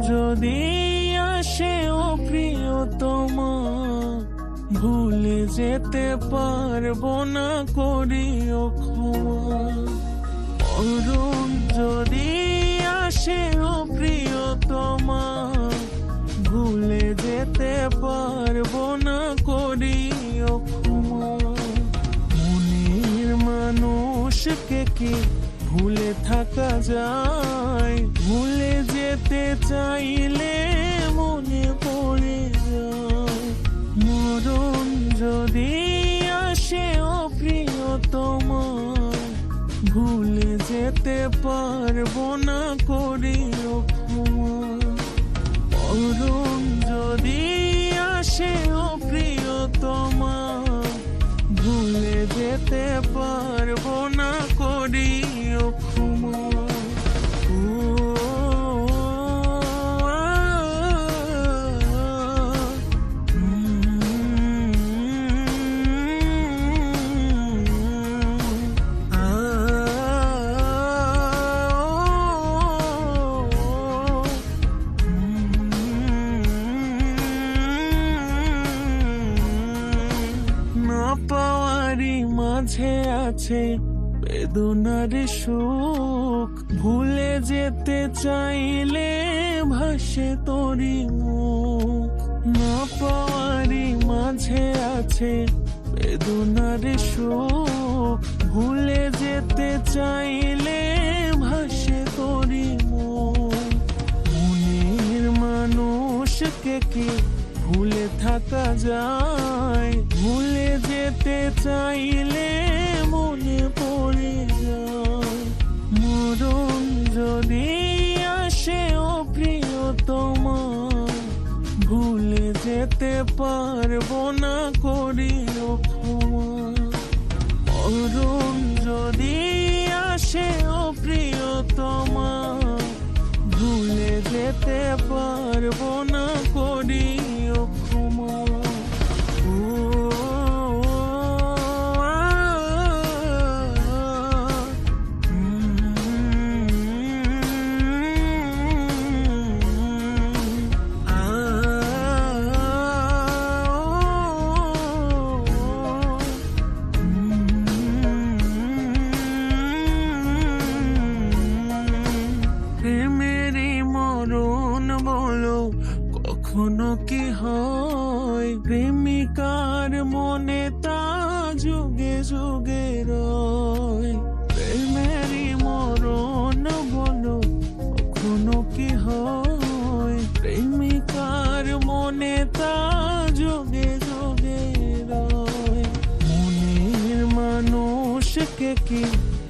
যদি আসে ও প্রিয়তমা, ভুলে যেতে পারবো না, করিও ক্ষমা। মরণ যদি আসে ও প্রিয়তমা, ভুলে যেতে পারবো না, করিও ক্ষমা। মনের মানুষকে কি ভুলে থাকা যায়? ভুলে যেতে চাইলে মনে পড়ে যায়। মরণ যদি আসে ও প্রিয়তমা, ভুলে যেতে পারবো না, করিও ক্ষমা। মরণ যদি আসে ও প্রিয়তমা, ভুলে যেতে পারবো না, করিও ক্ষমা। না পাওয়ারই মাঝে আছে বেদনার সুখ, ভুলে যেতে চাইলে ভাসে তোরি মুখ। না পাওয়ারই মাঝে আছে বেদনার সুখ, ভুলে যেতে চাইলে ভাসে তোরি মুখ। মনের মানুষকে কি ভুলে থাকা যায়? ভুলে যেতে চাইলে মনে পড়ে যায়। মরণ যদি আসে ও প্রিয়তমা, ভুলে যেতে পারবো না, করিও ক্ষমা। মরণ যদি আসে ও প্রিয়তমা, ভুলে যেতে পারবো না, করিও ক্ষমা। প্রেমেরই মরণ বলো কখনো কি হয়? প্রেমিকার মনে তা যুগে যুগে রয়। প্রেমেরই মরণ বলো কখনো কি হয়? প্রেমিকার মনে তা যুগে যুগে রয়। মনের মানুষকে কি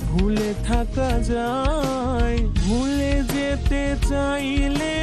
ভুলে থাকা যায়? ভুলে যেতে চাইলে